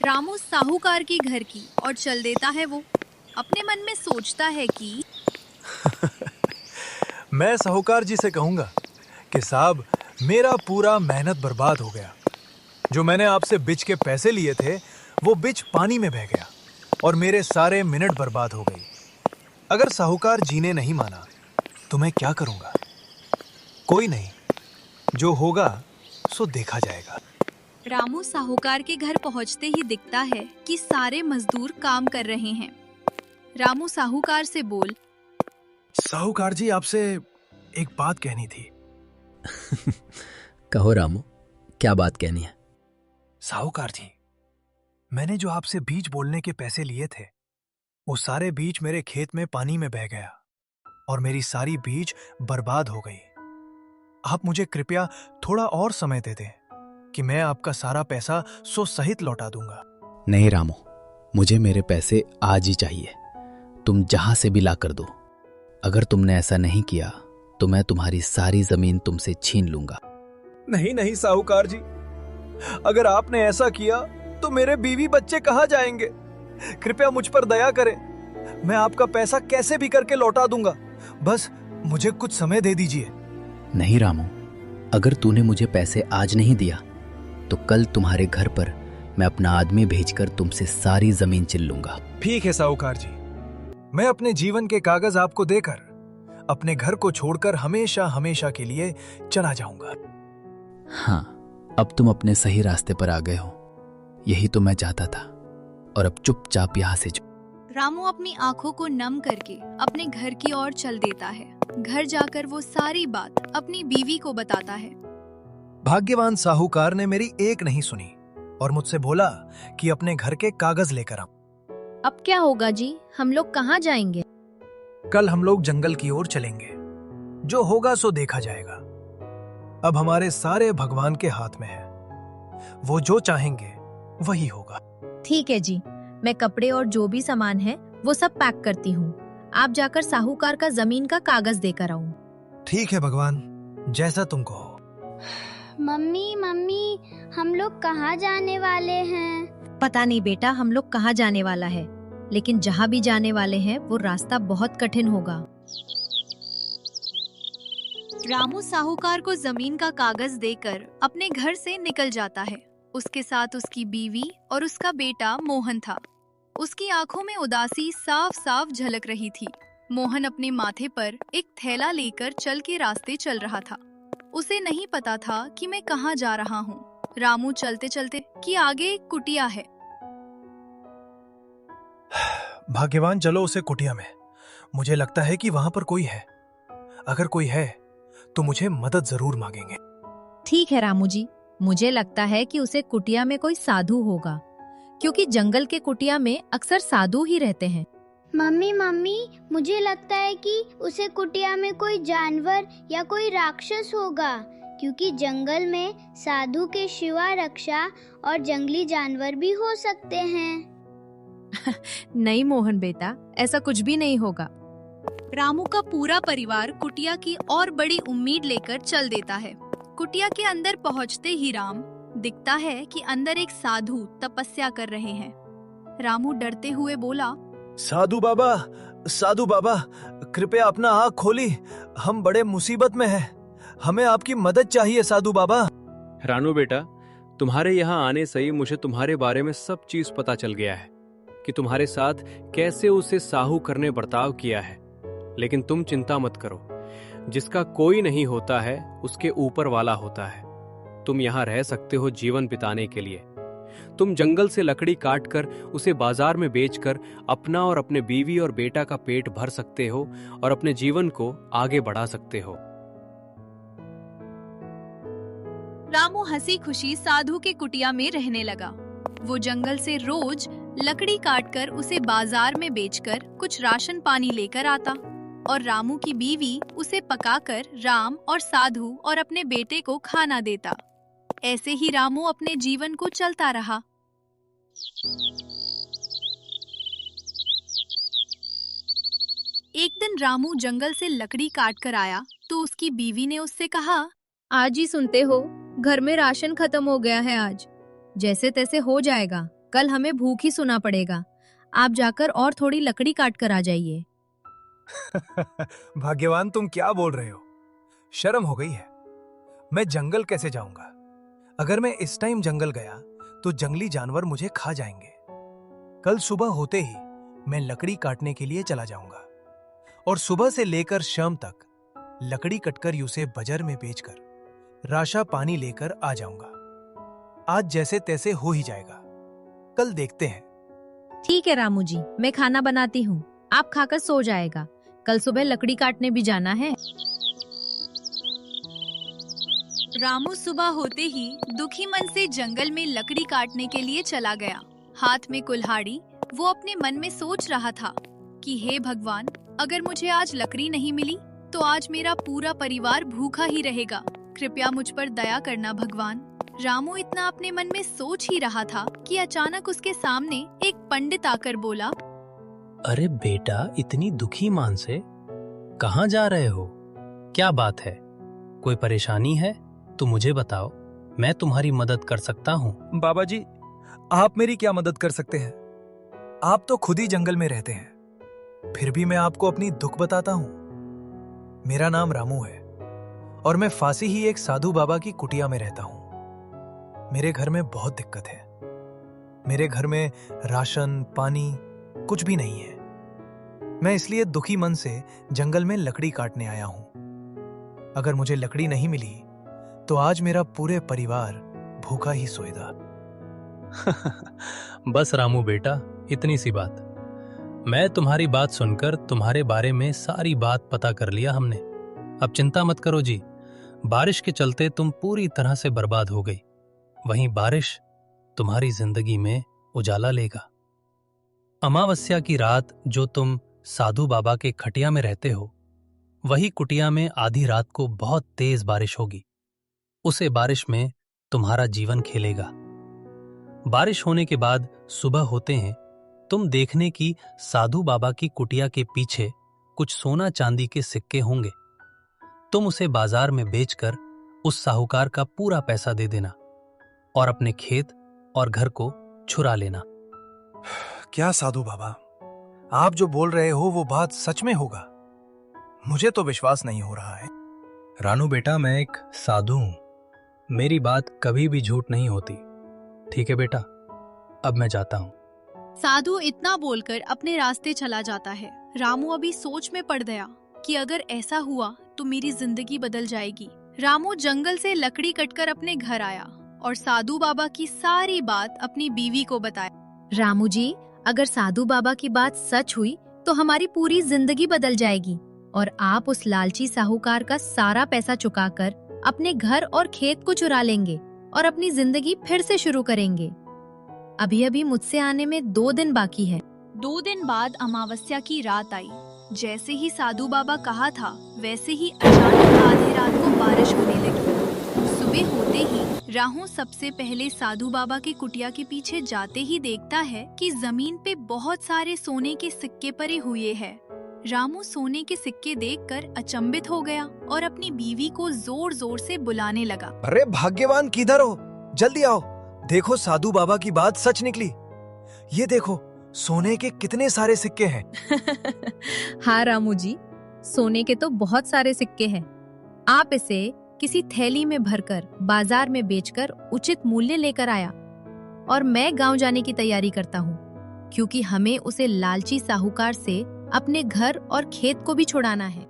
रामू साहूकार की घर की और चल देता है वो। अपने मन में सोचता है कि मैं साहूकार जी से कहूंगा कि साहब, मेरा पूरा मेहनत बर्बाद हो गया। जो मैंने आपसे बिच के पैसे लिए थे, वो बिच पानी में बह गया और मेरे सारे मिनट बर्बाद हो गई। अगर साहूकार जी ने नहीं माना तो मैं क्या करूंगा? कोई नहीं, जो होगा सो देखा जाएगा। रामू साहूकार के घर पहुंचते ही दिखता है कि सारे मजदूर काम कर रहे हैं। रामू साहूकार से बोल, साहूकार जी, आपसे एक बात कहनी थी। कहो रामू, क्या बात कहनी है? साहूकार जी, मैंने जो आपसे बीज बोलने के पैसे लिए थे, वो सारे बीज मेरे खेत में पानी में बह गया और मेरी सारी बीज बर्बाद हो गई। आप मुझे कृपया थोड़ा और समय दे दें कि मैं आपका सारा पैसा सो सहित लौटा दूंगा। नहीं रामू, मुझे मेरे पैसे आज ही चाहिए। तुम जहां से भी ला कर दो। अगर तुमने ऐसा नहीं किया तो मैं तुम्हारी सारी जमीन तुमसे छीन लूंगा। नहीं नहीं साहूकार जी, अगर आपने ऐसा किया तो मेरे बीवी बच्चे कहाँ जाएंगे? कृपया मुझ पर दया करें। मैं आपका पैसा कैसे भी करके लौटा दूंगा, बस मुझे कुछ समय दे दीजिए। नहीं रामू, अगर तूने मुझे पैसे आज नहीं दिया तो कल तुम्हारे घर पर मैं अपना आदमी भेजकर तुमसे सारी जमीन छीन लूंगा। ठीक है साहूकार जी, मैं अपने जीवन के कागज आपको देकर अपने घर को छोड़कर हमेशा हमेशा के लिए चला जाऊंगा। हाँ, अब तुम अपने सही रास्ते पर आ गए हो। यही तो मैं चाहता था। और अब चुपचाप यहाँ से जाओ। रामू अपनी आंखों को नम करके अपने घर की ओर चल देता है। घर जाकर वो सारी बात अपनी बीवी को बताता है। भाग्यवान साहूकार ने मेरी एक नहीं सुनी और मुझसे बोला कि अपने घर के कागज लेकर आऊं। अब क्या होगा जी? हम लोग कहाँ जाएंगे? कल हम लोग जंगल की ओर चलेंगे। जो होगा सो देखा जाएगा। अब हमारे सारे भगवान के हाथ में है। वो जो चाहेंगे वही होगा। ठीक है जी, मैं कपड़े और जो भी सामान है वो सब पैक करती हूँ। आप जाकर साहूकार का जमीन का कागज देकर आओ। ठीक है भगवान, जैसा तुम कहो। मम्मी मम्मी, हम लोग कहाँ जाने वाले हैं? पता नहीं बेटा, हम लोग कहाँ जाने वाला है, लेकिन जहाँ भी जाने वाले हैं वो रास्ता बहुत कठिन होगा। रामू साहूकार को जमीन का कागज देकर अपने घर से निकल जाता है। उसके साथ उसकी बीवी और उसका बेटा मोहन था। उसकी आंखों में उदासी साफ साफ झलक रही थी। मोहन अपने माथे पर एक थैला लेकर चल के रास्ते चल रहा था। उसे नहीं पता था कि मैं कहाँ जा रहा हूँ। रामू चलते चलते कि आगे एक कुटिया है। भाग्यवान, चलो उसे कुटिया में। मुझे लगता है कि वहां पर कोई है। अगर कोई है तो मुझे मदद जरूर मांगेंगे। ठीक है रामू जी, मुझे लगता है कि उसे कुटिया में कोई साधु होगा, क्योंकि जंगल के कुटिया में अक्सर साधु ही रहते हैं। मम्मी मम्मी, मुझे लगता है कि उसे कुटिया में कोई जानवर या कोई राक्षस होगा, क्योंकि जंगल में साधु के सिवा रक्षा और जंगली जानवर भी हो सकते हैं। नहीं मोहन बेटा, ऐसा कुछ भी नहीं होगा। रामू का पूरा परिवार कुटिया की और बड़ी उम्मीद लेकर चल देता है। कुटिया के अंदर पहुंचते ही राम दिखता है कि अंदर एक साधु तपस्या कर रहे हैं। रामू डरते हुए बोला, साधु बाबा, कृपया अपना आँख खोली। हम बड़े मुसीबत में हैं। हमें आपकी मदद चाहिए साधु बाबा। रानू बेटा, तुम्हारे यहाँ आने से ही मुझे तुम्हारे बारे में सब चीज पता चल गया है कि तुम्हारे साथ कैसे उसे साहूकार ने बर्ताव किया है। लेकिन तुम चिंता मत करो, जिसका कोई नहीं होता है उसके ऊपर वाला होता है। तुम यहाँ रह सकते हो जीवन बिताने के लिए। तुम जंगल से लकड़ी काटकर उसे बाजार में बेचकर अपना और अपने बीवी और बेटा का पेट भर सकते हो और अपने जीवन को आगे बढ़ा सकते हो। रामू हंसी खुशी साधु के कुटिया में रहने लगा। वो जंगल से रोज लकड़ी काटकर उसे बाजार में बेचकर कुछ राशन पानी लेकर आता और रामू की बीवी उसे पकाकर राम और साधु और अपने बेटे को खाना देता। ऐसे ही रामू अपने जीवन को चलता रहा। एक दिन रामू जंगल से लकड़ी काट कर आया तो उसकी बीवी ने उससे कहा, आज ही सुनते हो, घर में राशन खत्म हो गया है आज। जैसे तैसे हो जाएगा, कल हमें भूख ही सोना पड़ेगा। आप जाकर और थोड़ी लकड़ी काट कर आ जाइए। भाग्यवान, तुम क्या बोल रहे हो? शर्म हो गई है। मैं जंगल कैसे जाऊंगा? अगर मैं इस टाइम जंगल गया तो जंगली जानवर मुझे खा जाएंगे। कल सुबह होते ही मैं लकड़ी काटने के लिए चला जाऊंगा और सुबह से लेकर शाम तक लकड़ी कटकर उसे बाजार में बेचकर राशा पानी लेकर आ जाऊंगा। आज जैसे तैसे हो ही जाएगा, कल देखते हैं। ठीक है रामू जी, मैं खाना बनाती हूँ, आप खाकर सो जाएगा। कल सुबह लकड़ी काटने भी जाना है। रामू सुबह होते ही दुखी मन से जंगल में लकड़ी काटने के लिए चला गया। हाथ में कुल्हाड़ी वो अपने मन में सोच रहा था कि हे भगवान, अगर मुझे आज लकड़ी नहीं मिली तो आज मेरा पूरा परिवार भूखा ही रहेगा। कृपया मुझ पर दया करना भगवान। रामू इतना अपने मन में सोच ही रहा था कि अचानक उसके सामने एक पंडित आकर बोला, अरे बेटा, इतनी दुखी मान से कहाँ जा रहे हो? क्या बात है? कोई परेशानी है तो मुझे बताओ, मैं तुम्हारी मदद कर सकता हूँ। बाबा जी, आप मेरी क्या मदद कर सकते हैं? आप तो खुद ही जंगल में रहते हैं, फिर भी मैं आपको अपनी दुख बताता हूँ। मेरा नाम रामू है और मैं फांसी ही एक साधु बाबा की कुटिया में रहता हूँ। मेरे घर में बहुत दिक्कत है। मेरे घर में राशन पानी कुछ भी नहीं है। मैं इसलिए दुखी मन से जंगल में लकड़ी काटने आया हूँ। अगर मुझे लकड़ी नहीं मिली तो आज मेरा पूरे परिवार भूखा ही सोएगा। बस रामू बेटा, इतनी सी बात। मैं तुम्हारी बात सुनकर तुम्हारे बारे में सारी बात पता कर लिया हमने। अब चिंता मत करो जी। बारिश के चलते तुम पूरी तरह से बर्बाद हो गई, वहीं बारिश तुम्हारी जिंदगी में उजाला लेगा। अमावस्या की रात जो तुम साधु बाबा के खटिया में रहते हो, वही कुटिया में आधी रात को बहुत तेज बारिश होगी। उसे बारिश में तुम्हारा जीवन खेलेगा। बारिश होने के बाद सुबह होते हैं तुम देखने की साधु बाबा की कुटिया के पीछे कुछ सोना चांदी के सिक्के होंगे। तुम उसे बाजार में बेचकर उस साहूकार का पूरा पैसा दे देना और अपने खेत और घर को छुरा लेना। क्या साधु बाबा, आप जो बोल रहे हो वो बात सच में होगा? मुझे तो विश्वास नहीं हो रहा है। रानू बेटा, मैं एक साधु हूं। मेरी बात कभी भी झूठ नहीं होती। ठीक है बेटा, अब मैं जाता हूं। साधु इतना बोलकर अपने रास्ते चला जाता है। रामू अभी सोच में पड़ गया कि अगर ऐसा हुआ तो मेरी जिंदगी बदल जाएगी। रामू जंगल से लकड़ी कटकर अपने घर आया और साधु बाबा की सारी बात अपनी बीवी को बताया। रामू जी, अगर साधु बाबा की बात सच हुई तो हमारी पूरी जिंदगी बदल जाएगी और आप उस लालची साहूकार का सारा पैसा चुकाकर अपने घर और खेत को चुरा लेंगे और अपनी जिंदगी फिर से शुरू करेंगे। अभी अभी मुझसे आने में 2 दिन बाकी है। 2 दिन बाद अमावस्या की रात आई। जैसे ही साधु बाबा कहा था वैसे ही अचानक आधी रात को बारिश होने लगी। सुबह होते ही राहू सबसे पहले साधु बाबा की कुटिया के पीछे जाते ही देखता है कि जमीन पे बहुत सारे सोने के सिक्के पड़े हुए हैं। रामू सोने के सिक्के देखकर अचंभित हो गया और अपनी बीवी को जोर जोर से बुलाने लगा। अरे भाग्यवान, किधर हो? जल्दी आओ, देखो साधु बाबा की बात सच निकली। ये देखो, सोने के कितने सारे सिक्के हैं। हाँ रामू जी, सोने के तो बहुत सारे सिक्के हैं। आप इसे किसी थैली में भरकर बाजार में बेचकर उचित मूल्य लेकर आया और मैं गांव जाने की तैयारी करता हूँ, क्योंकि हमें उसे लालची साहूकार से अपने घर और खेत को भी छुड़ाना है।